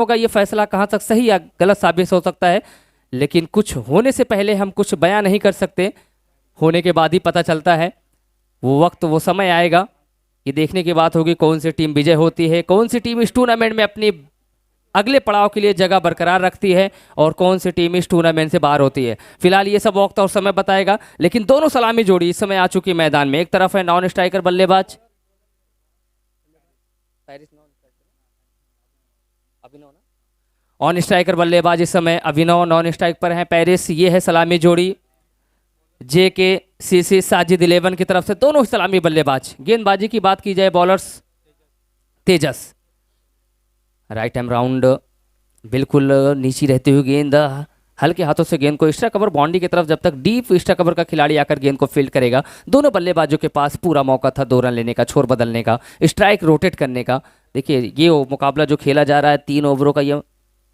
होगा ये फैसला कहाँ तक सही या गलत साबित हो सकता है, लेकिन कुछ होने से पहले हम कुछ बयां नहीं कर सकते, होने के बाद ही पता चलता है। वो वक्त वो समय आएगा, ये देखने की बात होगी कौन सी टीम विजय होती है, कौन सी टीम इस टूर्नामेंट में अपनी अगले पड़ाव के लिए जगह बरकरार रखती है और कौन सी टीम इस टूर्नामेंट से बाहर होती है। फिलहाल ये सब वक्त और समय बताएगा, लेकिन दोनों सलामी जोड़ी इस समय आ चुकी मैदान में। एक तरफ है नॉन स्ट्राइकर बल्लेबाज ऑन स्ट्राइकर बल्लेबाज इस समय अभिनव नॉन स्ट्राइक पर है पेरिस। ये है सलामी जोड़ी JKCC साजिद 11 की तरफ से, दोनों सलामी बल्लेबाज। गेंदबाजी की बात की जाए बॉलर्स तेजस राइट हैंड राउंड, बिल्कुल नीचे रहते हुए गेंद हल्के हाथों से गेंद को एक्स्ट्रा कवर बाउंड्री की तरफ, जब तक डीप एक्स्ट्रा कवर का खिलाड़ी आकर गेंद को फील्ड करेगा। दोनों बल्लेबाजों के पास पूरा मौका था 2 रन लेने का, छोर बदलने का, स्ट्राइक रोटेट करने का। देखिए ये मुकाबला जो खेला जा रहा है 3 ओवरों का ये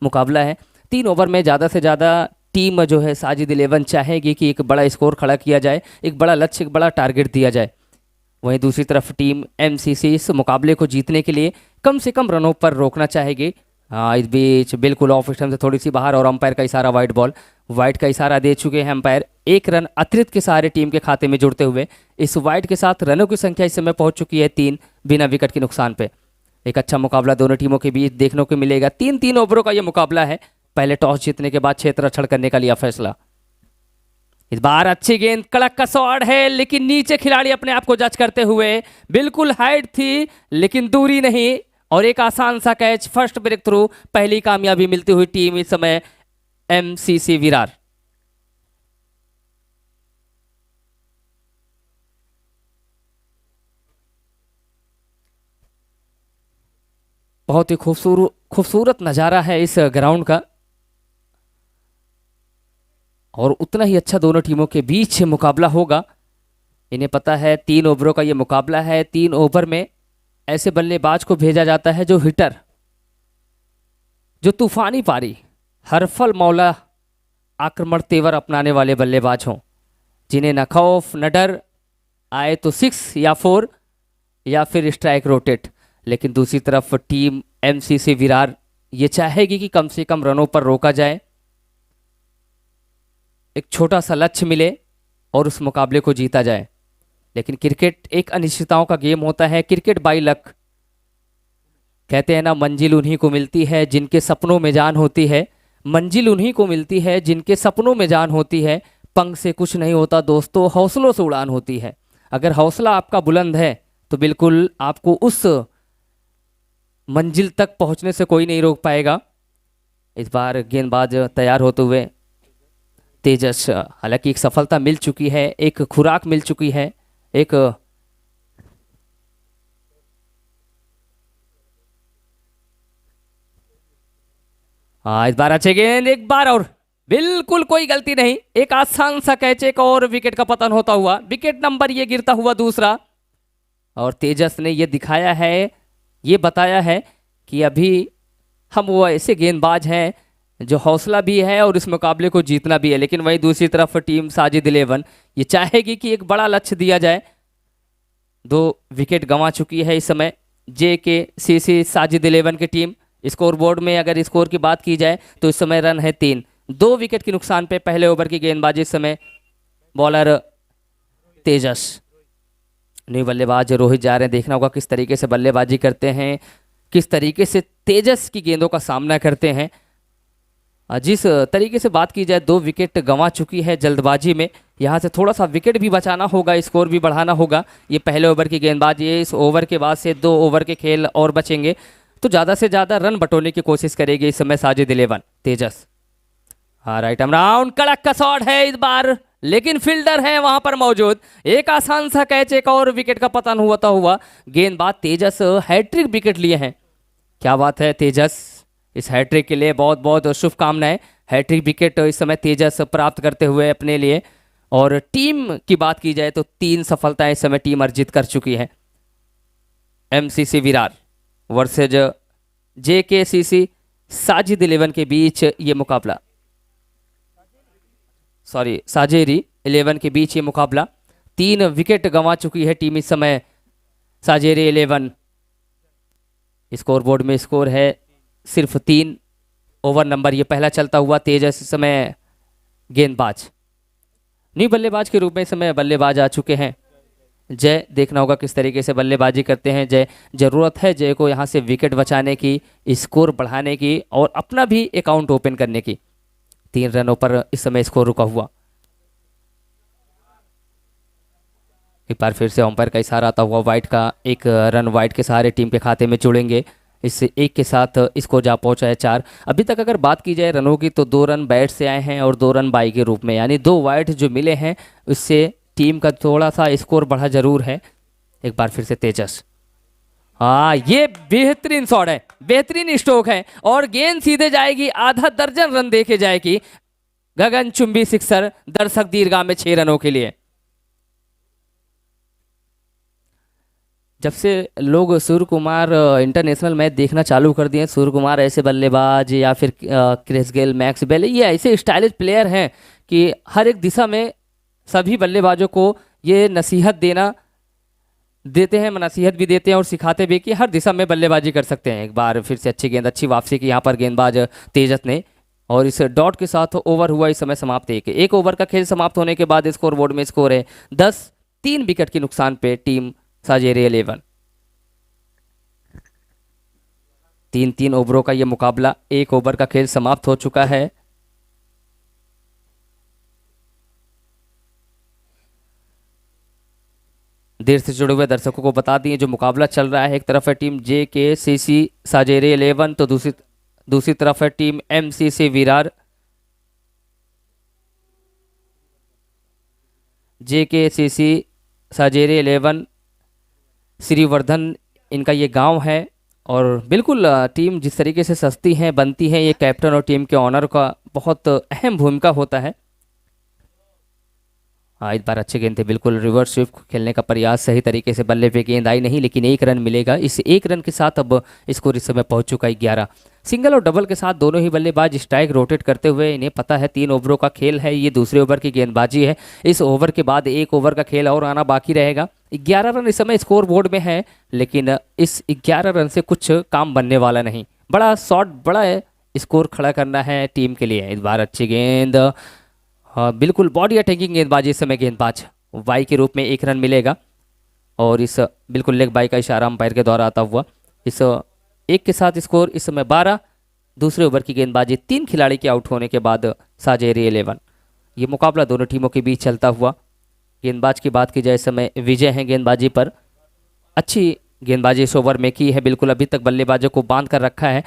मुकाबला है। 3 ओवर में ज़्यादा से ज़्यादा टीम जो है साजिद 11 चाहेगी कि एक बड़ा स्कोर खड़ा किया जाए, एक बड़ा लक्ष्य, एक बड़ा टारगेट दिया जाए। वहीं दूसरी तरफ टीम MCC इस मुकाबले को जीतने के लिए कम से कम रनों पर रोकना चाहेगी। इस बीच बिल्कुल ऑफ स्टंप से थोड़ी सी बाहर और अंपायर का इशारा वाइड बॉल, वाइड का इशारा दे चुके हैं अंपायर। 1 रन अतिरिक्त के सहारे टीम के खाते में जुड़ते हुए इस वाइड के साथ रनों की संख्या इस समय पहुंच चुकी है 3 बिना विकेट के नुकसान पे। एक अच्छा मुकाबला दोनों टीमों के बीच देखने को मिलेगा। 3 ओवरों का यह मुकाबला है। पहले टॉस जीतने के बाद क्षेत्ररक्षण करने का लिया फैसला। इस बार अच्छी गेंद, कड़क का शॉट है, लेकिन नीचे खिलाड़ी अपने आप को जज करते हुए, बिल्कुल हाइट थी लेकिन दूरी नहीं, और एक आसान सा कैच, फर्स्ट ब्रेक थ्रू, पहली कामयाबी मिलती हुई टीम इस समय MCC विरार। बहुत ही खूबसूरत नज़ारा है इस ग्राउंड का, और उतना ही अच्छा दोनों टीमों के बीच मुकाबला होगा। इन्हें पता है 3 ओवरों का ये मुकाबला है। 3 ओवर में ऐसे बल्लेबाज को भेजा जाता है जो हिटर, जो तूफानी पारी, हरफल मौला आक्रमण तेवर अपनाने वाले बल्लेबाज हों, जिन्हें न खौफ न डर, आए तो 6 या 4 या फिर स्ट्राइक रोटेट। लेकिन दूसरी तरफ टीम MCC विरार ये चाहेगी कि कम से कम रनों पर रोका जाए, एक छोटा सा लक्ष्य मिले और उस मुकाबले को जीता जाए। लेकिन क्रिकेट एक अनिश्चितताओं का गेम होता है, क्रिकेट बाई लक। कहते हैं ना, मंजिल उन्हीं को मिलती है जिनके सपनों में जान होती है, मंजिल उन्हीं को मिलती है जिनके सपनों में जान होती है। पंख से कुछ नहीं होता दोस्तों, हौसलों से उड़ान होती है। अगर हौसला आपका बुलंद है तो बिल्कुल आपको उस मंजिल तक पहुंचने से कोई नहीं रोक पाएगा। इस बार गेंदबाज तैयार होते हुए तेजस, हालांकि एक सफलता मिल चुकी है, एक खुराक मिल चुकी है, एक इस बार अच्छे गेंद, एक बार और, बिल्कुल कोई गलती नहीं, एक आसान सा कैच, एक और विकेट का पतन होता हुआ, विकेट नंबर ये गिरता हुआ दूसरा। और तेजस ने ये दिखाया है, ये बताया है कि अभी हम वो ऐसे गेंदबाज हैं जो हौसला भी है और इस मुकाबले को जीतना भी है। लेकिन वहीं दूसरी तरफ टीम साजिद 11 ये चाहेगी कि एक बड़ा लक्ष्य दिया जाए। 2 विकेट गंवा चुकी है इस समय JKCC साजिद 11 की टीम। स्कोर बोर्ड में अगर स्कोर की बात की जाए तो इस समय रन है 3, 2 विकेट के नुकसान पे पहले ओवर की गेंदबाजी इस समय बॉलर तेजस। न्यू बल्लेबाज रोहित जा रहे हैं, देखना होगा किस तरीके से बल्लेबाजी करते हैं, किस तरीके से तेजस की गेंदों का सामना करते हैं। जिस तरीके से बात की जाए 2 विकेट गंवा चुकी है जल्दबाजी में, यहाँ से थोड़ा सा विकेट भी बचाना होगा, स्कोर भी बढ़ाना होगा। ये पहले ओवर की गेंदबाजी है, इस ओवर के बाद से 2 ओवर के खेल और बचेंगे तो ज़्यादा से ज़्यादा रन बटोरने की कोशिश करेगी इस समय साजिद 11 तेजस। हाँ, राइट आर्म राउंड, कड़क का शॉट है इस बार, लेकिन फील्डर है वहां पर मौजूद। एक आसान सा कैच, एक और विकेट का पतन होता हुआ गेंदबाज तेजस हैट्रिक विकेट लिए हैं। क्या बात है तेजस, इस हैट्रिक के लिए बहुत बहुत शुभकामनाएं। हैट्रिक विकेट इस समय तेजस प्राप्त करते हुए अपने लिए। और टीम की बात की जाए तो 3 सफलताएं इस समय टीम अर्जित कर चुकी है। MCC Virar versus JKCC Sajid 11 के बीच ये मुकाबला, सॉरी साजेरी 11 के बीच ये मुकाबला। 3 विकेट गंवा चुकी है टीम इस समय साजेरी 11। स्कोर बोर्ड में स्कोर है सिर्फ 3 ओवर नंबर ये पहला चलता हुआ। तेजस इस समय गेंदबाज, न्यू बल्लेबाज के रूप में इस समय बल्लेबाज आ चुके हैं। जय, देखना होगा किस तरीके से बल्लेबाजी करते हैं जय। जरूरत है जय को यहाँ से विकेट बचाने की, स्कोर बढ़ाने की और अपना भी अकाउंट ओपन करने की। 3 रनों पर इस समय स्कोर रुका हुआ। एक बार फिर से अंपायर का इशारा आता हुआ। वाइट का 1 रन वाइट के सहारे टीम के खाते में जुड़ेंगे। इससे 1 के साथ स्कोर जा पहुंचा है 4। अभी तक अगर बात की जाए रनों की तो 2 रन बैट से आए हैं और 2 रन बाई के रूप में, यानी 2 वाइट जो मिले हैं उससे टीम का थोड़ा सा स्कोर बढ़ा जरूर है। एक बार फिर से तेजस, हाँ ये बेहतरीन शॉट है, बेहतरीन स्ट्रोक है और गेंद सीधे जाएगी, आधा दर्जन रन देके जाएगी। गगनचुंबी सिक्सर दर्शक दीर्घा में 6 रनों के लिए। जब से लोग सूर्य कुमार इंटरनेशनल मैच देखना चालू कर दिए, सूर्य कुमार ऐसे बल्लेबाज या फिर क्रिस गेल, मैक्स बेल, ये ऐसे स्टाइलिश प्लेयर हैं कि हर एक दिशा में सभी बल्लेबाजों को ये नसीहत देते हैं, नसीहत भी देते हैं और सिखाते भी कि हर दिशा में बल्लेबाजी कर सकते हैं। एक बार फिर से अच्छी गेंद, अच्छी वापसी की यहाँ पर गेंदबाज तेजस ने, और इस डॉट के साथ ओवर हुआ इस समय समाप्त। एक ओवर का खेल समाप्त होने के बाद स्कोर बोर्ड में स्कोर है 10, 3 विकेट के नुकसान पे टीम साजेरे 11। 3 ओवरों का ये मुकाबला, 1 ओवर का खेल समाप्त हो चुका है। देर से जुड़े हुए दर्शकों को बता दिए जो मुकाबला चल रहा है, एक तरफ है टीम JKCC साजेरे 11 तो दूसरी तरफ है team MCC Virar. JKCC साजेरे 11 Shrivardhan इनका ये गांव है और बिल्कुल टीम जिस तरीके से सस्ती है बनती है, ये कैप्टन और टीम के ऑनर का बहुत अहम भूमिका होता है। हाँ, इस बार अच्छे गेंद थे, बिल्कुल रिवर्स स्विप खेलने का प्रयास, सही तरीके से बल्ले पे गेंद आई नहीं, लेकिन 1 रन मिलेगा। इस 1 रन के साथ अब स्कोर इस समय पहुंच चुका है 11। सिंगल और डबल के साथ दोनों ही बल्लेबाज स्ट्राइक रोटेट करते हुए, इन्हें पता है 3 ओवरों का खेल है, ये दूसरे ओवर की गेंदबाजी है। इस ओवर के बाद 1 ओवर का खेल और आना बाकी रहेगा। 11 रन इस समय स्कोर बोर्ड में है, लेकिन इस 11 रन से कुछ काम बनने वाला नहीं। बड़ा शॉट, बड़ा स्कोर खड़ा करना है टीम के लिए। इस बार अच्छी गेंद, हाँ बिल्कुल बॉडी अटैकिंग गेंदबाजी, इस समय गेंदबाज वाई के रूप में 1 रन मिलेगा और इस बिल्कुल लेग बाई का इशारा अंपायर के द्वारा आता हुआ। इस 1 के साथ स्कोर इस समय 12। दूसरे ओवर की गेंदबाजी, 3 खिलाड़ी के आउट होने के बाद साजेरे 11। ये मुकाबला दोनों टीमों के बीच चलता हुआ। गेंदबाज की बात की जाए इस समय विजय हैं गेंदबाजी पर, अच्छी गेंदबाजी इस ओवर में की है, बिल्कुल अभी तक बल्लेबाजों को बांध कर रखा है,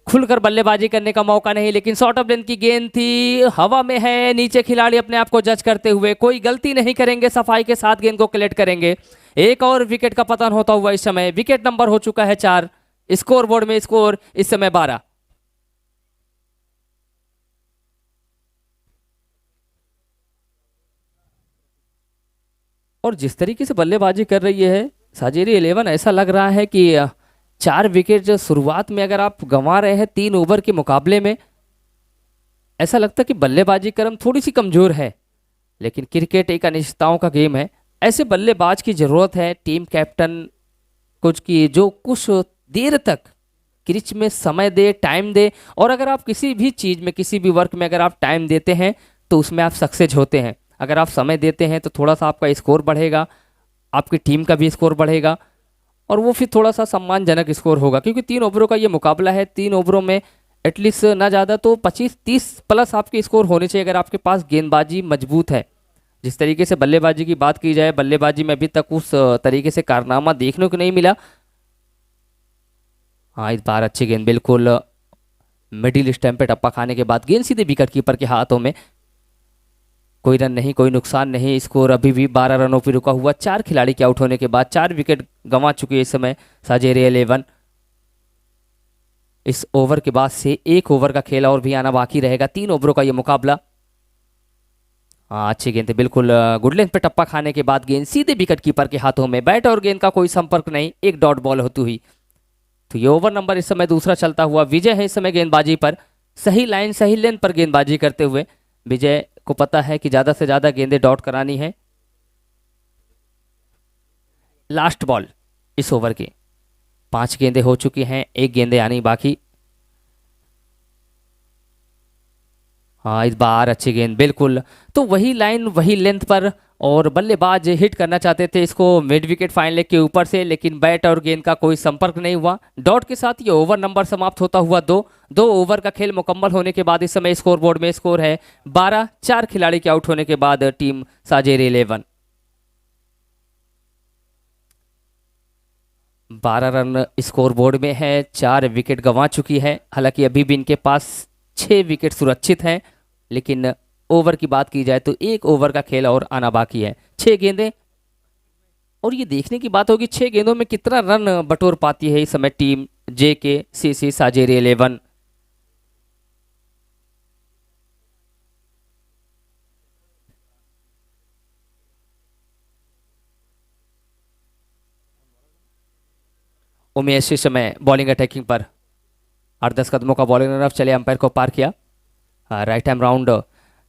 खुलकर बल्लेबाजी करने का मौका नहीं। लेकिन शॉर्ट ऑफ लेंथ की गेंद थी, हवा में है, नीचे खिलाड़ी अपने आप को जज करते हुए कोई गलती नहीं करेंगे, सफाई के साथ गेंद को कलेक्ट करेंगे। एक और विकेट का पतन होता हुआ इस समय विकेट नंबर हो चुका है 4। स्कोर बोर्ड में स्कोर इस समय 12। और जिस तरीके से बल्लेबाजी कर रही है साजेरी 11, ऐसा लग रहा है कि 4 विकेट जो शुरुआत में अगर आप गंवा रहे हैं 3 ओवर के मुकाबले में, ऐसा लगता है कि बल्लेबाजी क्रम थोड़ी सी कमजोर है। लेकिन क्रिकेट एक अनिश्चितताओं का गेम है, ऐसे बल्लेबाज की जरूरत है टीम कैप्टन कुछ की, जो कुछ देर तक क्रिच में समय दे, टाइम दे। और अगर आप किसी भी चीज में, किसी भी वर्क में अगर आप टाइम देते हैं तो उसमें आप सक्सेस होते हैं। अगर आप समय देते हैं तो थोड़ा सा आपका स्कोर बढ़ेगा, आपकी टीम का भी स्कोर बढ़ेगा और वो फिर थोड़ा सा सम्मानजनक स्कोर होगा। क्योंकि 3 ओवरों का ये मुकाबला है, 3 ओवरों में एटलीस्ट ना ज़्यादा तो 25-30 प्लस आपके स्कोर होने चाहिए अगर आपके पास गेंदबाजी मजबूत है। जिस तरीके से बल्लेबाजी की बात की जाए, बल्लेबाजी में अभी तक उस तरीके से कारनामा देखने को नहीं मिला। हाँ, इस बार अच्छी गेंद, बिल्कुल मिडिल स्टैम्प पे टप्पा खाने के बाद गेंद सीधे विकेट कीपर के हाथों में। कोई रन नहीं, कोई नुकसान नहीं, स्कोर अभी भी 12 रनों पर रुका हुआ। 4 खिलाड़ी के आउट होने के बाद 4 विकेट गंवा चुके हैं इस समय साजेरे 11। इस ओवर के बाद से 1 ओवर का खेल और भी आना बाकी रहेगा। 3 ओवरों का ये मुकाबला। हाँ, अच्छी गेंद, बिल्कुल गुड लेंथ पे टप्पा खाने के बाद गेंद सीधे विकेट कीपर के हाथों में। बैट और गेंद का कोई संपर्क नहीं, एक डॉट बॉल होती हुई। तो ये ओवर नंबर इस समय दूसरा चलता हुआ। विजय है इस समय गेंदबाजी पर, सही लाइन सही लेंथ पर गेंदबाजी करते हुए। विजय को पता है कि ज्यादा से ज्यादा गेंदें डॉट करानी है। लास्ट बॉल इस ओवर की, 5 गेंदें हो चुकी हैं, 1 गेंदें आनी बाकी। हाँ इस बार अच्छी गेंद बिल्कुल। तो वही लाइन वही लेंथ पर, और बल्लेबाज हिट करना चाहते थे इसको मिड विकेट फाइन लेग के ऊपर से, लेकिन बैट और गेंद का कोई संपर्क नहीं हुआ। डॉट के साथ ये ओवर नंबर समाप्त होता हुआ 2 ओवर का खेल मुकम्मल होने के बाद इस समय स्कोर बोर्ड में स्कोर है 12। 4 खिलाड़ी के आउट होने के बाद टीम साजेर 11 12 रन स्कोर बोर्ड में है। 4 विकेट गंवा चुकी है, हालांकि अभी भी इनके पास 6 विकेट सुरक्षित हैं, लेकिन ओवर की बात की जाए तो 1 ओवर का खेल और आना बाकी है। 6 गेंदें, और ये देखने की बात होगी 6 गेंदों में कितना रन बटोर पाती है इस समय टीम JKCC साजेर 11। उमेश इस समय बॉलिंग अटैकिंग पर 8-10 कदमों का बॉलिंग रन चले, अंपायर को पार किया। Right hand round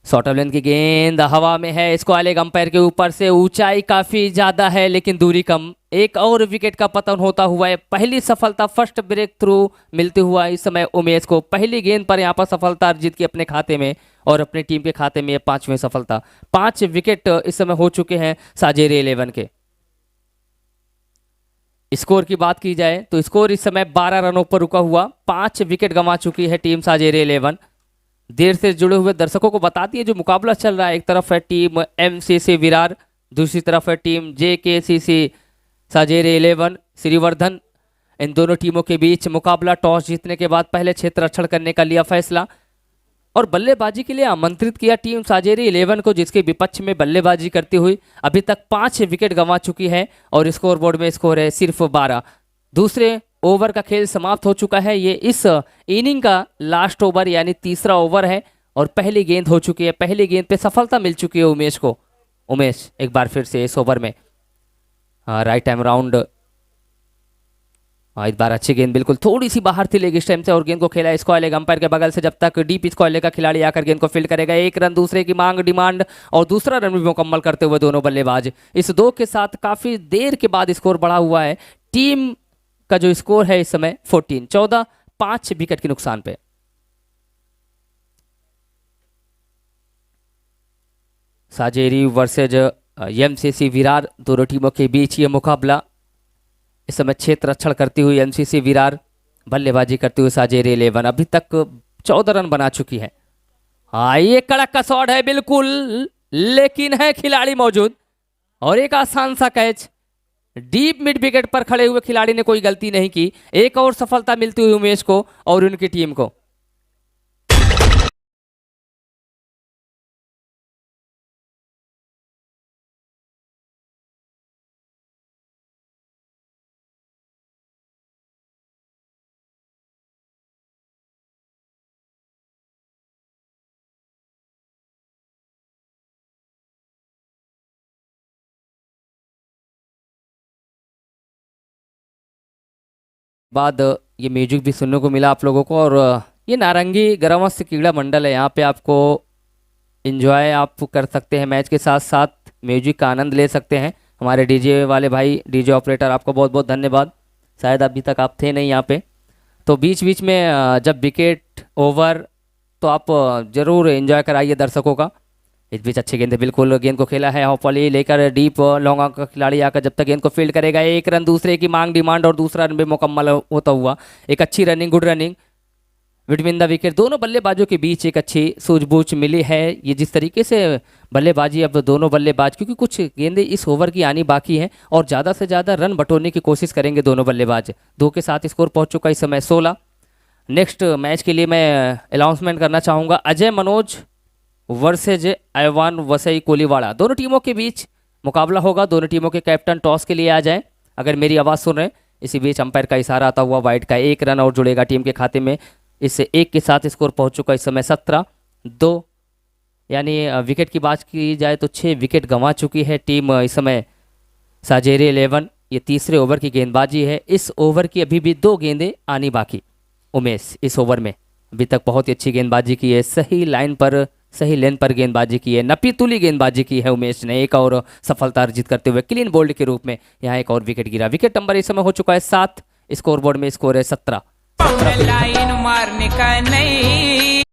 short of length की गेंद हवा में है, इसको आलेग अंपायर के ऊपर से। ऊंचाई काफी ज्यादा है लेकिन दूरी कम। एक और विकेट का पतन होता हुआ है। पहली सफलता, फर्स्ट ब्रेक थ्रू मिलते हुआ इस समय उमेश को पहली गेंद पर यहाँ पर सफलता अर्जित की अपने खाते में, और अपनी टीम के खाते में 5वीं सफलता। 5 विकेट इस समय हो चुके हैं साजेर 11 के। स्कोर की बात की जाए तो स्कोर इस समय 12 रनों पर रुका हुआ। 5 विकेट गंवा चुकी है टीम साजेर 11। देर से जुड़े हुए दर्शकों को बताती है जो मुकाबला चल रहा है, एक तरफ है टीम MCC विरार, दूसरी तरफ है टीम JKCC साजेर 11 श्रीवर्धन। इन दोनों टीमों के बीच मुकाबला। टॉस जीतने के बाद पहले क्षेत्र रक्षण करने का लिया फैसला, और बल्लेबाजी के लिए आमंत्रित किया टीम साजेर 11 को, जिसके विपक्ष में बल्लेबाजी करती हुई अभी तक 5 विकेट गंवा चुकी है, और स्कोर बोर्ड में स्कोर है सिर्फ 12। दूसरे ओवर का खेल समाप्त हो चुका है। ये इस इनिंग का लास्ट ओवर यानी तीसरा ओवर है, और पहली गेंद हो चुकी है। पहली गेंद पे सफलता मिल चुकी है उमेश को। उमेश एक बार फिर से इस ओवर में राइट टाइम राउंड। इस बार अच्छी गेंद बिल्कुल थोड़ी सी बाहर थी लेग स्टंप से, और गेंद को खेला स्क्वायर लेग अंपायर के बगल से। जब तक डीप स्क्वायर लेग का खिलाड़ी आकर गेंद को फील्ड करेगा, 1 रन दूसरे की मांग डिमांड, और दूसरा रन भी मुकम्मल करते हुए दोनों बल्लेबाज। इस 2 के साथ काफी देर के बाद स्कोर बढ़ा हुआ है। टीम का जो स्कोर है इस समय 14 5 विकेट के नुकसान पे। साजेरी वर्सेज MCC विरार, दोनों टीमों के बीच ये मुकाबला। इस समय क्षेत्र रक्षण करती हुई MCC विरार, बल्लेबाजी करती हुई साजेर 11 अभी तक 14 रन बना चुकी है। हाँ ये कड़क का शॉट है बिल्कुल, लेकिन है खिलाड़ी मौजूद, और एक आसान सा कैच। डीप मिड विकेट पर खड़े हुए खिलाड़ी ने कोई गलती नहीं की। एक और सफलता मिलती हुई उमेश को और उनकी टीम को। बाद ये म्यूजिक भी सुनने को मिला आप लोगों को, और ये नारंगी ग्रामस्थ क्रीड़ा मंडल है, यहाँ पे आपको एंजॉय आप कर सकते हैं मैच के साथ साथ म्यूजिक का आनंद ले सकते हैं। हमारे डीजे वाले भाई, डीजे ऑपरेटर, आपको बहुत बहुत धन्यवाद। शायद अभी तक आप थे नहीं यहाँ पे, तो बीच बीच में जब विकेट ओवर तो आप जरूर एंजॉय कराइए दर्शकों का। इस बीच अच्छी गेंद है बिल्कुल, गेंद को खेला है हॉपली लेकर डीप लॉन्ग ऑन का खिलाड़ी आकर जब तक गेंद को फील्ड करेगा, 1 रन दूसरे की मांग डिमांड, और दूसरा रन भी मुकम्मल होता हुआ। एक अच्छी running, good running between the wicket. दोनों बल्लेबाजों के बीच एक अच्छी सूझबूझ मिली है। ये जिस तरीके से बल्लेबाजी, अब दोनों बल्लेबाज, क्योंकि कुछ गेंदें इस ओवर की आनी बाकी हैं और ज़्यादा से ज़्यादा रन बटोरने की कोशिश करेंगे दोनों बल्लेबाज। 2 के साथ स्कोर पहुंच चुका इस समय 16। नेक्स्ट मैच के लिए मैं अनाउंसमेंट करना चाहूँगा, अजय मनोज वर्सेज ऐवान वसई कोलीवाड़ा, दोनों टीमों के बीच मुकाबला होगा। दोनों टीमों के कैप्टन टॉस के लिए आ जाएं अगर मेरी आवाज़ सुन रहे हैं। इसी बीच अंपायर का इशारा आता हुआ वाइड का 1 रन और जुड़ेगा टीम के खाते में। इससे 1 के साथ स्कोर पहुंच चुका इस समय 17-2, यानी विकेट की बात की जाए तो 6 विकेट गंवा चुकी है टीम इस समय साजेर 11। ये तीसरे ओवर की गेंदबाजी है। इस ओवर की अभी भी 2 गेंदें आनी बाकी। उमेश इस ओवर में अभी तक बहुत ही अच्छी गेंदबाजी की है, सही लाइन पर, सही लेंथ पर गेंदबाजी की है, नपी तुली गेंदबाजी की है उमेश ने। एक और सफलता अर्जित करते हुए क्लीन बोल्ड के रूप में यहाँ एक और विकेट गिरा। विकेट नंबर इस समय हो चुका है 7, स्कोर बोर्ड में स्कोर है 17। लाइन मारने का नहीं।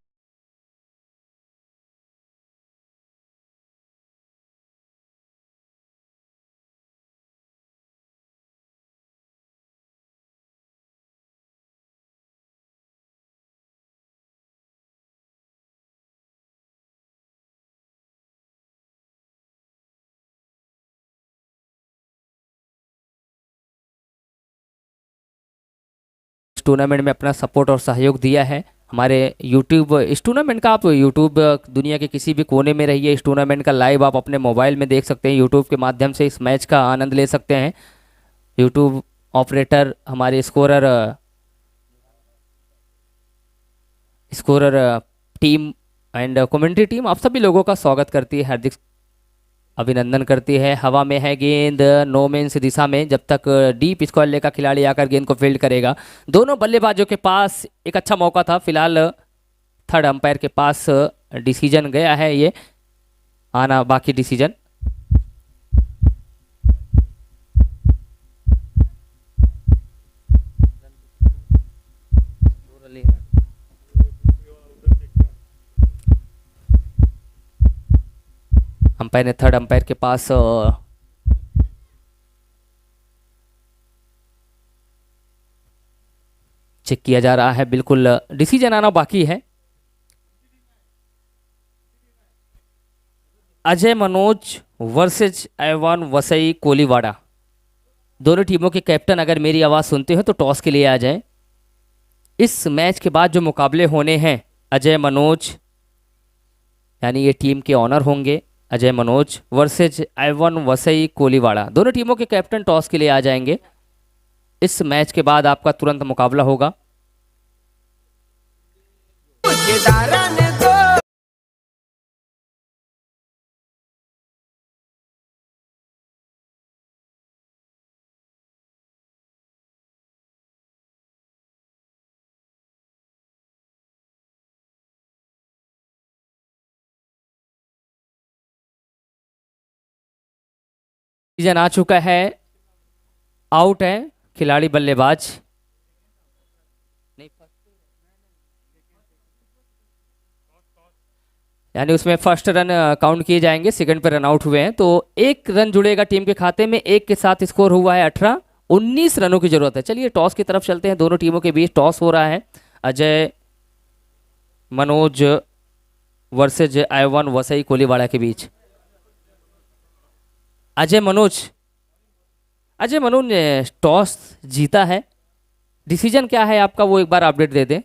टूर्नामेंट में अपना सपोर्ट और सहयोग दिया है। हमारे यूट्यूब इस टूर्नामेंट का, आप यूट्यूब दुनिया के किसी भी कोने में रहिए, इस टूर्नामेंट का लाइव आप अपने मोबाइल में देख सकते हैं। यूट्यूब के माध्यम से इस मैच का आनंद ले सकते हैं। यूट्यूब ऑपरेटर, हमारे scorer team and commentary team, आप सभी लोगों का स्वागत करती है, हार्दिक अभिनंदन करती है। हवा में है गेंद, नो मीन्स दिशा में, जब तक डीप स्क्वायर लेकर खिलाड़ी आकर गेंद को फील्ड करेगा। दोनों बल्लेबाजों के पास एक अच्छा मौका था। फिलहाल थर्ड अंपायर के पास डिसीजन गया है, ये आना बाकी डिसीजन। अंपायर ने थर्ड अंपायर के पास चेक किया जा रहा है, बिल्कुल डिसीजन आना बाकी है। अजय मनोज वर्सेज ऐवान वसई कोलीवाड़ा, दोनों टीमों के कैप्टन अगर मेरी आवाज़ सुनते हो तो टॉस के लिए आ जाएं। इस मैच के बाद जो मुकाबले होने हैं, अजय मनोज यानी ये टीम के ऑनर होंगे, अजय मनोज वर्सेज ऐवान वसई कोलीवाड़ा, दोनों टीमों के कैप्टन टॉस के लिए आ जाएंगे। इस मैच के बाद आपका तुरंत मुकाबला होगा। डिसीजन आ चुका है, आउट है खिलाड़ी बल्लेबाज। यानी उसमें फर्स्ट रन काउंट किए जाएंगे, सेकंड पे रन आउट हुए हैं तो एक रन जुड़ेगा टीम के खाते में। एक के साथ स्कोर हुआ है 18, 19 रनों की जरूरत है। चलिए टॉस की तरफ चलते हैं। दोनों टीमों के बीच टॉस हो रहा है। अजय मनोज वर्सेज ऐवान वसई कोलीवाड़ा के बीच। अजय मनोज ने टॉस जीता है। डिसीजन क्या है आपका, वो एक बार अपडेट दे दें।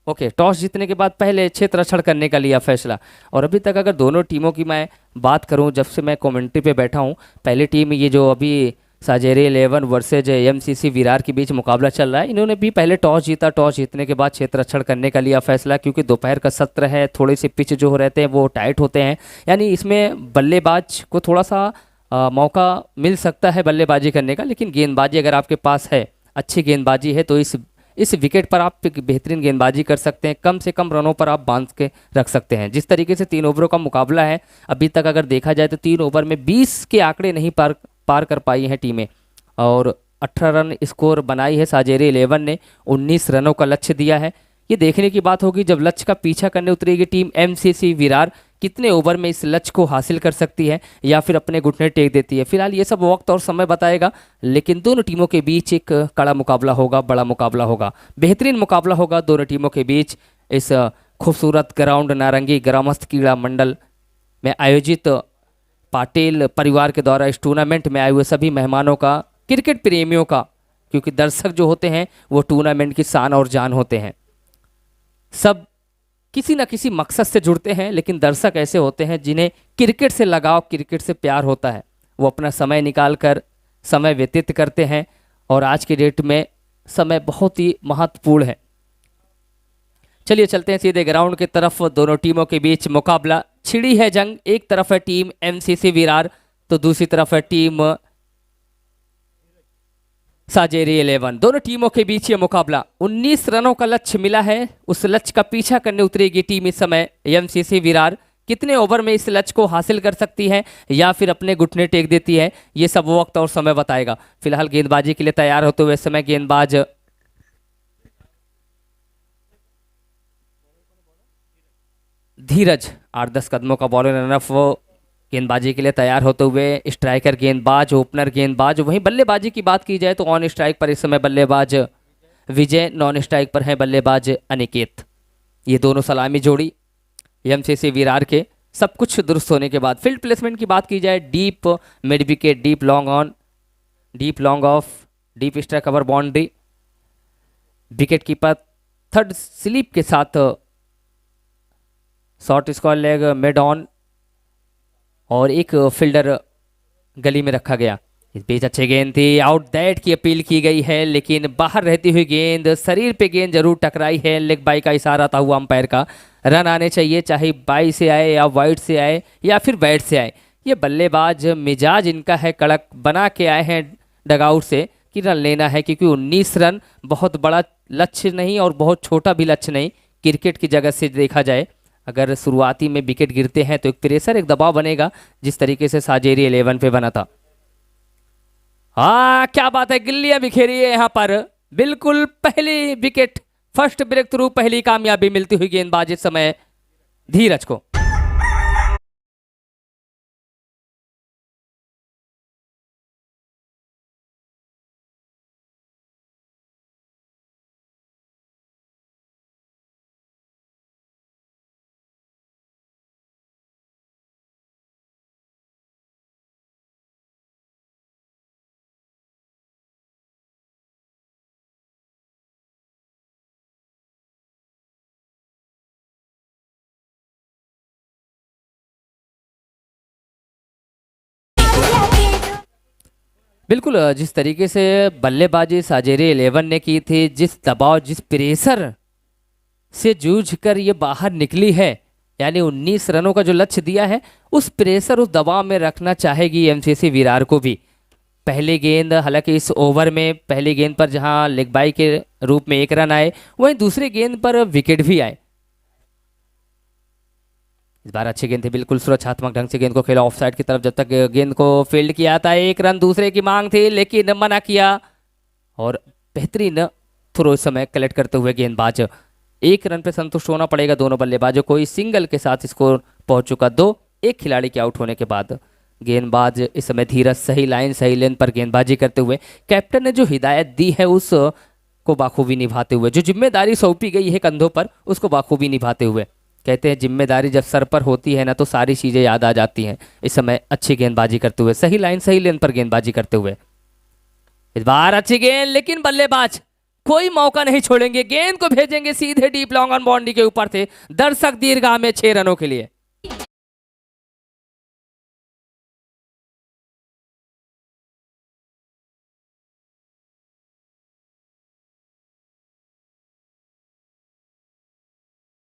ओके, टॉस जीतने के बाद पहले क्षेत्र रक्षण करने का लिया फैसला। और अभी तक अगर दोनों टीमों की मैं बात करूं, जब से मैं कमेंट्री पे बैठा हूं, पहली टीम ये जो अभी साजेरी 11 वर्सेज एमसीसी विरार के बीच मुकाबला चल रहा है, इन्होंने भी पहले टॉस जीता। टॉस जीतने के बाद क्षेत्र रक्षण करने का लिया फैसला, क्योंकि दोपहर का सत्र है, थोड़े से पिच जो रहते हैं वो टाइट होते हैं। यानी इसमें बल्लेबाज को थोड़ा सा मौका मिल सकता है बल्लेबाजी करने का, लेकिन गेंदबाजी अगर आपके पास है, अच्छी गेंदबाजी है, तो इस विकेट पर आप एक बेहतरीन गेंदबाजी कर सकते हैं। कम से कम रनों पर आप बांध के रख सकते हैं। जिस तरीके से 3 ओवरों का मुकाबला है, अभी तक अगर देखा जाए तो 3 ओवर में 20 के आंकड़े नहीं पार कर पाई हैं टीमें, और 18 रन स्कोर बनाई है साजेरी 11 ने। 19 रनों का लक्ष्य दिया है। ये देखने की बात होगी जब लक्ष्य का पीछा करने उतरेगी टीम एमसीसी विरार, कितने ओवर में इस लक्ष्य को हासिल कर सकती है या फिर अपने घुटने टेक देती है। फिलहाल ये सब वक्त और समय बताएगा, लेकिन दोनों टीमों के बीच एक कड़ा मुकाबला होगा, बड़ा मुकाबला होगा, बेहतरीन मुकाबला होगा दोनों टीमों के बीच। इस खूबसूरत ग्राउंड नारंगी ग्रामस्थ क्रीड़ा मंडल में आयोजित पाटिल परिवार के द्वारा इस टूर्नामेंट में आए हुए सभी मेहमानों का, क्रिकेट प्रेमियों का, क्योंकि दर्शक जो होते हैं वो टूर्नामेंट की शान और जान होते हैं। सब किसी न किसी मकसद से जुड़ते हैं, लेकिन दर्शक ऐसे होते हैं जिन्हें क्रिकेट से लगाव, क्रिकेट से प्यार होता है। वो अपना समय निकाल कर समय व्यतीत करते हैं, और आज की डेट में समय बहुत ही महत्वपूर्ण है। चलिए चलते हैं सीधे ग्राउंड की तरफ। दोनों टीमों के बीच मुकाबला छिड़ी है जंग। एक तरफ है टीम एमसीसी विरार, तो दूसरी तरफ है टीम साजेरी 11। दोनों टीमों के बीच ये मुकाबला, 19 रनों का लक्ष्य मिला है। उस लक्ष्य का पीछा करने उतरेगी टीम इस समय एमसीसी विरार। कितने ओवर में इस लक्ष्य को हासिल कर सकती है या फिर अपने घुटने टेक देती है, ये सब वक्त और समय बताएगा। फिलहाल गेंदबाजी के लिए तैयार होते हुए समय गेंदबाज धीरज 8-10 कदमों का बॉलर रनअप, वो गेंदबाजी के लिए तैयार होते हुए स्ट्राइकर गेंदबाज, ओपनर गेंदबाज। वहीं बल्लेबाजी की बात की जाए तो ऑन स्ट्राइक पर इस समय बल्लेबाज विजय, नॉन स्ट्राइक पर है बल्लेबाज अनिकेत। ये दोनों सलामी जोड़ी एमसीसी विरार के। सब कुछ दुरुस्त होने के बाद फील्ड प्लेसमेंट की बात की जाए, deep mid wicket, deep long on, deep long off, deep strike cover boundary, wicket keeper third slip के साथ short square leg mid on और एक फील्डर गली में रखा गया। इस बीच अच्छी गेंद थी, आउट दैट की अपील की गई है, लेकिन बाहर रहती हुई गेंद, शरीर पे गेंद जरूर टकराई है। लेग बाई का इशारा था हुआ अंपायर का। रन आने चाहिए, चाहे बाई से आए या वाइड से आए या फिर बैट से आए। ये बल्लेबाज मिजाज इनका है कड़क, बना के आए हैं डगआउट से कि रन लेना है, क्योंकि 19 रन बहुत बड़ा लक्ष्य नहीं और बहुत छोटा भी लक्ष्य नहीं क्रिकेट की जगह से देखा जाए। अगर शुरुआती में विकेट गिरते हैं तो एक प्रेशर, एक दबाव बनेगा, जिस तरीके से साजेरी 11 पे बना था। हाँ क्या बात है, गिल्लियां बिखेरी है यहाँ पर। बिल्कुल पहली विकेट, फर्स्ट ब्रेक थ्रू, पहली कामयाबी मिलती हुई गेंदबाज इस समय धीरज को। बिल्कुल जिस तरीके से बल्लेबाजी साजेरी 11 ने की थी, जिस दबाव, जिस प्रेशर से जूझ कर ये बाहर निकली है, यानी 19 रनों का जो लक्ष्य दिया है, उस प्रेशर, उस दबाव में रखना चाहेगी एमसीसी विरार को भी। पहली गेंद, हालांकि इस ओवर में पहली गेंद पर जहां लेग बाई के रूप में 1 रन आए, वहीं दूसरी गेंद पर विकेट भी आए। इस बार अच्छी गेंद थी, बिल्कुल सुरक्षात्मक ढंग से गेंद को खेला ऑफसाइड की तरफ, जब तक गेंद को फील्ड किया था। 1 रन दूसरे की मांग थी, लेकिन मना किया और बेहतरीन थ्रो इस समय कलेक्ट करते हुए गेंदबाज। 1 रन पे संतुष्ट होना पड़ेगा दोनों बल्लेबाजों को। इस सिंगल के साथ स्कोर पहुंच चुका 2, एक खिलाड़ी के आउट होने के बाद। गेंदबाज इस समय धीरज सही लाइन सही लेन पर गेंदबाजी करते हुए, कैप्टन ने जो हिदायत दी है उस को बाखूबी निभाते हुए, जो जिम्मेदारी सौंपी गई है कंधों पर, उसको बाखूबी निभाते हुए। कहते हैं जिम्मेदारी जब सर पर होती है ना, तो सारी चीजें याद आ जाती हैं। इस समय अच्छी गेंदबाजी करते हुए, सही लाइन सही लेन पर गेंदबाजी करते हुए। इस बार अच्छी गेंद, लेकिन बल्लेबाज कोई मौका नहीं छोड़ेंगे, गेंद को भेजेंगे सीधे डीप लॉन्ग ऑन बाउंड्री के ऊपर से। दर्शक दीर्घा में 6 रनों के लिए।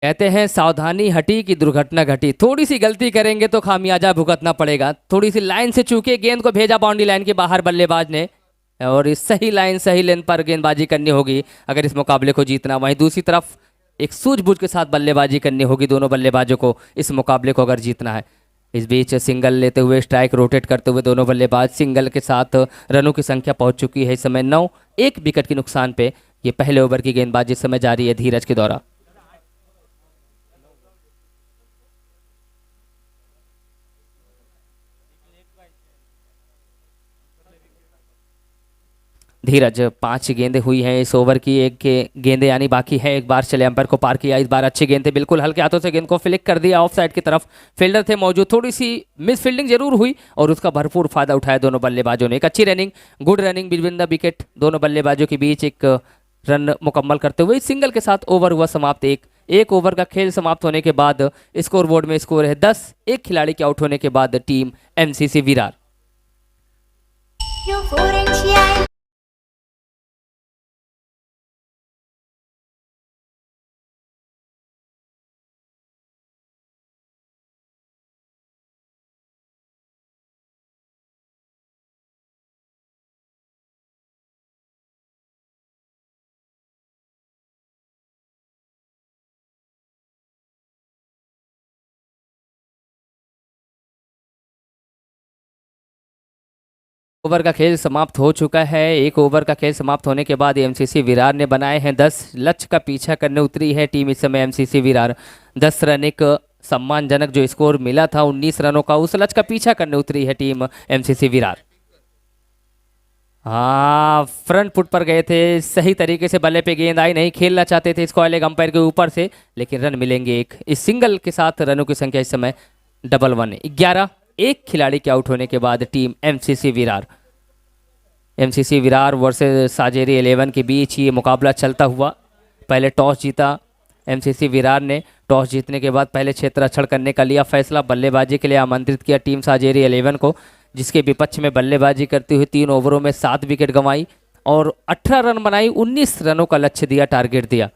कहते हैं सावधानी हटी कि दुर्घटना घटी। थोड़ी सी गलती करेंगे तो खामियाजा भुगतना पड़ेगा। थोड़ी सी लाइन से चूके गेंद को भेजा बाउंड्री लाइन के बाहर बल्लेबाज ने, और इस सही लाइन सही लेन पर गेंदबाजी करनी होगी अगर इस मुकाबले को जीतना। वहीं दूसरी तरफ एक सूझबूझ के साथ बल्लेबाजी करनी होगी दोनों बल्लेबाजों को इस मुकाबले को अगर जीतना है। इस बीच सिंगल लेते हुए, स्ट्राइक रोटेट करते हुए दोनों बल्लेबाज सिंगल के साथ रनों की संख्या पहुंच चुकी है इस समय 9, 1 विकेट के नुकसान पे। ये पहले ओवर की गेंदबाजी इस समय जारी है धीरज के द्वारा। धीरज 5 गेंदें हुई हैं इस ओवर की, एक गेंदें यानी बाकी है। एक बार चले अंपायर को पार किया। इस बार अच्छी गेंद थे, बिल्कुल हल्के हाथों से गेंद को फ्लिक कर दिया ऑफ साइड की तरफ। फील्डर थे मौजूद, थोड़ी सी मिस फील्डिंग जरूर हुई और उसका भरपूर फायदा उठाया दोनों बल्लेबाजों ने। एक अच्छी running, good running between the wicket, दोनों बल्लेबाजों के बीच एक रन मुकम्मल करते हुए सिंगल के साथ ओवर हुआ समाप्त। एक ओवर का खेल समाप्त होने के बाद स्कोर बोर्ड में स्कोर है 10, एक खिलाड़ी के आउट होने के बाद टीम एमसीसी विरार। ओवर का खेल समाप्त हो चुका है। एक ओवर का खेल समाप्त होने के बाद एमसीसी विरार ने बनाए हैं 10। लक्ष्य का पीछा करने उतरी है टीम इस समय एमसीसी विरार। 10 रन, एक सम्मानजनक जो स्कोर मिला था 19 रनों का, उस लक्ष्य का पीछा करने उतरी है टीम एमसीसी विरार। हाँ, फ्रंट फुट पर गए थे, सही तरीके से बल्ले पे गेंद आई नहीं, खेलना चाहते थे इसको लेग अंपायर के ऊपर से, लेकिन रन मिलेंगे एक। इस सिंगल के साथ रनों की संख्या इस समय 11, 11, एक खिलाड़ी के आउट होने के बाद team MCC Virar. MCC Virar versus साजेरी 11 के बीच ये मुकाबला चलता हुआ। पहले टॉस जीता एमसीसी विरार ने। टॉस जीतने के बाद पहले क्षेत्ररक्षण करने का लिया फैसला। बल्लेबाजी के लिए आमंत्रित किया टीम साजेरी 11 को, जिसके विपक्ष में बल्लेबाजी करते हुए 3 ओवरों में 7 विकेट गंवाई और 18 रन बनाई। 19 रनों का लक्ष्य दिया, टारगेट दिया।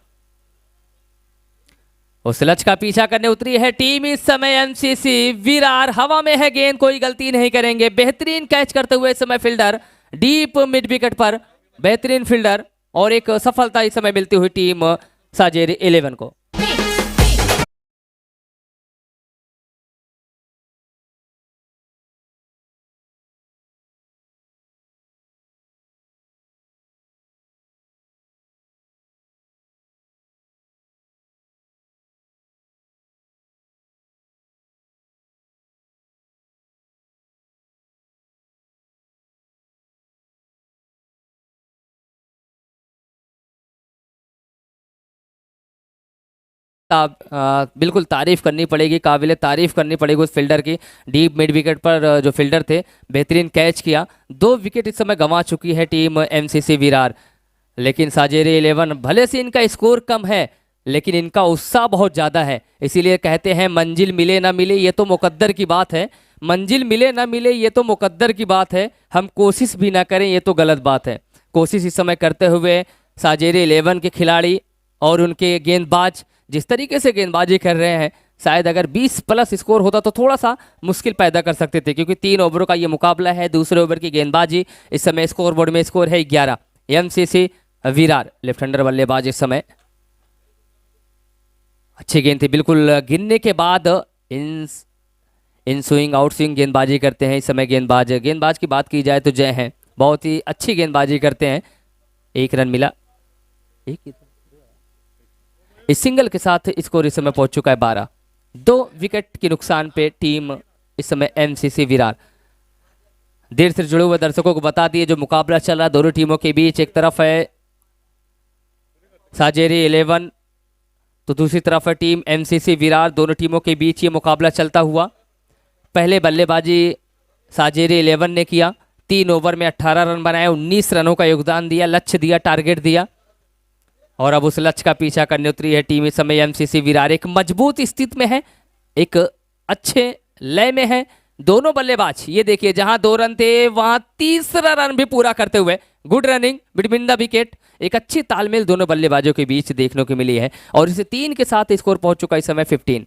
उस लक्ष्य का पीछा करने उतरी है टीम इस समय एमसीसी विरार। हवा में है गेंद, कोई गलती नहीं करेंगे। बेहतरीन कैच करते हुए इस समय फील्डर डीप मिड विकेट पर, बेहतरीन फील्डर, और एक सफलता इस समय मिलती हुई टीम साजेरी 11 को। बिल्कुल तारीफ करनी पड़ेगी, काबिल तारीफ करनी पड़ेगी उस फील्डर की। डीप मिड विकेट पर जो फील्डर थे, बेहतरीन कैच किया। 2 विकेट इस समय गंवा चुकी है टीम एमसीसी विरार। लेकिन साजेरी 11 भले से इनका स्कोर कम है, लेकिन इनका उत्साह बहुत ज़्यादा है। इसीलिए कहते हैं मंजिल मिले ना मिले ये तो मुकद्दर की बात है। मंजिल मिले ना मिले ये तो मुकद्दर की बात है, हम कोशिश भी ना करें ये तो गलत बात है। कोशिश इस समय करते हुए साजेरी 11 के खिलाड़ी और उनके गेंदबाज जिस तरीके से गेंदबाजी कर रहे हैं, शायद अगर 20 प्लस स्कोर होता तो थोड़ा सा मुश्किल पैदा कर सकते थे, क्योंकि 3 ओवरों का ये मुकाबला है। दूसरे ओवर की गेंदबाजी, इस समय स्कोर बोर्ड में स्कोर है 11। एमसीसी विरार लेफ्ट हैंडर बल्लेबाज इस समय। अच्छी गेंद थी, बिल्कुल गिनने के बाद इन स्विंग आउट स्विंग गेंदबाजी करते हैं इस समय गेंदबाज। गेंदबाज की बात की जाए तो जय हैं, बहुत ही अच्छी गेंदबाजी करते हैं। 1 रन मिला। इस सिंगल के साथ स्कोर इस समय पहुंच चुका है 12। 2 विकेट के नुकसान पे टीम इस समय एमसीसी विरार। देर से जुड़े हुए दर्शकों को बता दिए जो मुकाबला चल रहा है दोनों टीमों के बीच। एक तरफ है साजेरी 11 तो दूसरी तरफ है टीम एमसीसी विरार। दोनों टीमों के बीच ये मुकाबला चलता हुआ। पहले बल्लेबाजी साजेरी 11 ने किया। 3 ओवर में 18 रन बनाए, 19 रनों का योगदान दिया, लक्ष्य दिया, टारगेट दिया, और अब उस लक्ष्य का पीछा करने उतरी है टीम इस समय एमसीसी विरार। एक मजबूत स्थिति में है, एक अच्छे लय में है दोनों बल्लेबाज। ये देखिए, जहां 2 रन थे वहां तीसरा रन भी पूरा करते हुए good running between the wicket. एक अच्छी तालमेल दोनों बल्लेबाजों के बीच देखने को मिली है, और इसे 3 के साथ स्कोर पहुंच चुका इस समय 15।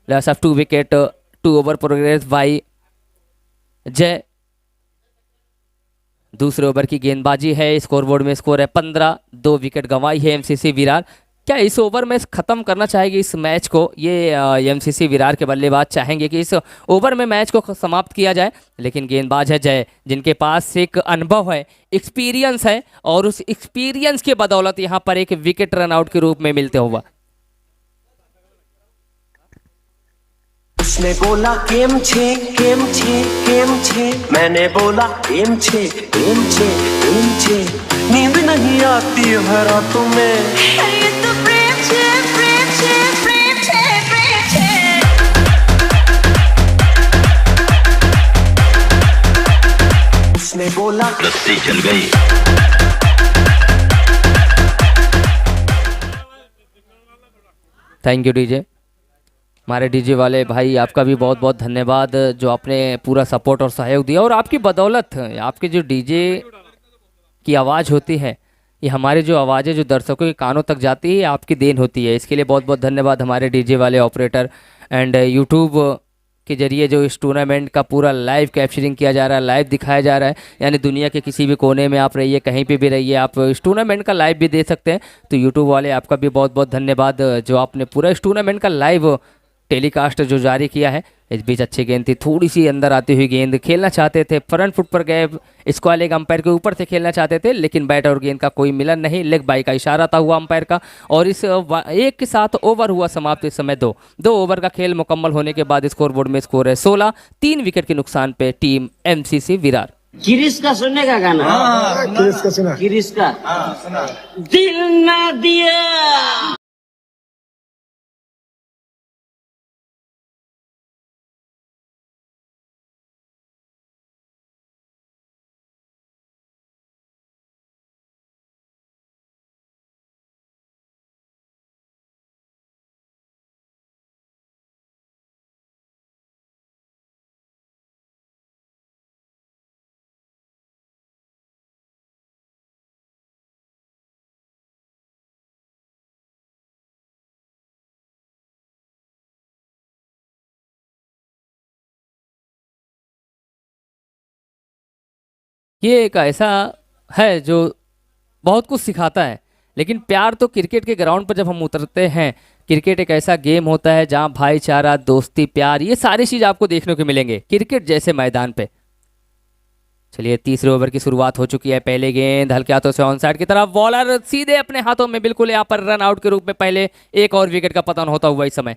Loss of 2 wicket, 2 over progress by जय। दूसरे ओवर की गेंदबाजी है, स्कोरबोर्ड में स्कोर है 15। 2 विकेट गंवाई है एमसीसी विरार। क्या इस ओवर में खत्म करना चाहेगी इस मैच को? ये एमसीसी विरार के बल्लेबाज चाहेंगे कि इस ओवर में मैच को समाप्त किया जाए, लेकिन गेंदबाज है जय, जिनके पास एक अनुभव है, एक्सपीरियंस है, और उस एक्सपीरियंस के बदौलत यहां पर एक विकेट रन आउट के रूप में मिलते हुआ। उसने बोला केम छे केम छे केम छे, मैंने बोला केम छे केम छे केम छे। नींद नहीं आती है रातों में, ये तो प्रेम छे प्रेम छे प्रेम छे प्रेम छे। उसने बोला रस्सी चल गई। थैंक यू डीजे, हमारे डीजे वाले भाई, आपका भी बहुत बहुत धन्यवाद जो आपने पूरा सपोर्ट और सहयोग दिया। और आपकी बदौलत, आपके जो डीजे की आवाज़ होती है, ये हमारी जो आवाज़ें जो दर्शकों के कानों तक जाती है, आपकी देन होती है। इसके लिए बहुत बहुत धन्यवाद हमारे डीजे वाले ऑपरेटर। एंड यूट्यूब के जरिए जो इस टूर्नामेंट का पूरा लाइव कैप्चरिंग किया जा रहा है, लाइव दिखाया जा रहा है, यानी दुनिया के किसी भी कोने में आप रहिए, कहीं पे भी रहिए, आप इस टूर्नामेंट का लाइव भी दे सकते हैं। तो यूट्यूब वाले आपका भी बहुत बहुत धन्यवाद जो आपने पूरा इस टूर्नामेंट का लाइव टेलीकास्ट जो जारी किया है। इस बीच अच्छी गेंद थी, थोड़ी सी अंदर आती हुई गेंद, खेलना चाहते थे, फ्रंट फुट पर गए, इसको लेग अंपायर के ऊपर से खेलना चाहते थे, लेकिन बैट और गेंद का कोई मिलन नहीं। लेग बाई का इशारा था हुआ अंपायर का, और इस एक के साथ ओवर हुआ समाप्त। इस समय 2 ओवर का खेल मुकम्मल होने के बाद स्कोरबोर्ड में स्कोर है 16। 3 विकेट के नुकसान पे टीम एमसीसी विरार। गिरीश का सुनने का गाना, गिरीश का सुना, गिरीश का दिल ना दिया। ये एक ऐसा है जो बहुत कुछ सिखाता है। लेकिन प्यार तो क्रिकेट के ग्राउंड पर जब हम उतरते हैं, क्रिकेट एक ऐसा गेम होता है जहां भाईचारा, दोस्ती, प्यार, ये सारी चीज आपको देखने को मिलेंगे क्रिकेट जैसे मैदान पे। चलिए तीसरे ओवर की शुरुआत हो चुकी है। पहले गेंद हल्के हाथों से ऑन साइड की तरफ, बॉलर सीधे अपने हाथों में, बिल्कुल यहाँ पर रन आउट के रूप में पहले एक और विकेट का पतन होता हुआ इस समय।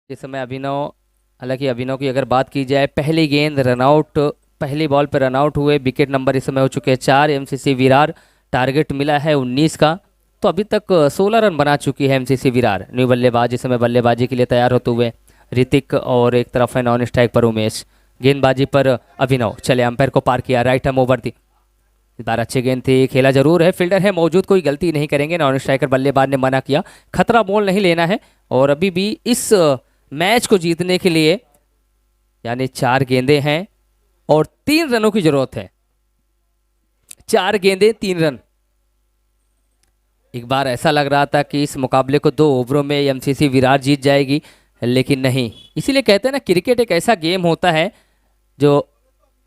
इस समय अभिनव, हालांकि अभिनव की अगर बात की जाए, पहली गेंद रनआउट, पहली बॉल पर रनआउट हुए। विकेट नंबर इस समय हो चुके हैं 4। एमसीसी विरार, टारगेट मिला है 19 का, तो अभी तक 16 रन बना चुकी है एमसीसी विरार। न्यू बल्लेबाज इस समय बल्लेबाजी के लिए तैयार होते हुए ऋतिक, और एक तरफ है नॉन स्ट्राइक पर उमेश। गेंदबाजी पर अभिनव, चले अंपायर को पार किया, राइट हैम ओवर दी। इस बार अच्छी गेंद थी, खेला जरूर है, फील्डर है मौजूद, कोई गलती नहीं करेंगे। नॉन स्ट्राइकर बल्लेबाज ने मना किया, खतरा बॉल नहीं लेना है। और अभी भी इस मैच को जीतने के लिए यानी 4 गेंदें हैं और 3 रनों की जरूरत है। 4 गेंदें 3 रन। एक बार ऐसा लग रहा था कि इस मुकाबले को 2 ओवरों में एमसीसी विरार जीत जाएगी, लेकिन नहीं। इसीलिए कहते हैं ना, क्रिकेट एक ऐसा गेम होता है जो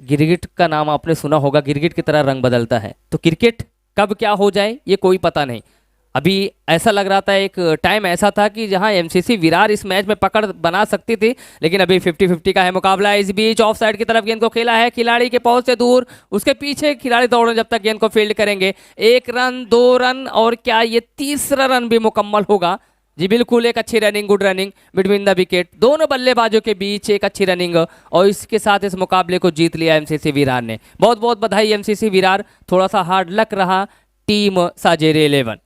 गिरगिट का नाम आपने सुना होगा, गिरगिट की तरह रंग बदलता है। तो क्रिकेट कब क्या हो जाए ये कोई पता नहीं। अभी ऐसा लग रहा था, एक टाइम ऐसा था कि जहां एमसीसी विरार इस मैच में पकड़ बना सकती थी, लेकिन अभी 50-50 का है मुकाबला। इस बीच ऑफ साइड की तरफ गेंद को खेला है, खिलाड़ी के पहुंच से दूर, उसके पीछे खिलाड़ी दौड़े जब तक गेंद को फील्ड करेंगे। 1 रन, 2 रन, और क्या ये तीसरा रन भी मुकम्मल होगा? जी बिल्कुल, एक अच्छी running, good running between the wicket, दोनों बल्लेबाजों के बीच एक अच्छी रनिंग, और इसके साथ इस मुकाबले को जीत लिया एमसीसी विरार ने। बहुत बहुत बधाई एमसीसी विरार। थोड़ा सा हार्ड लक रहा टीम साजेरे 11।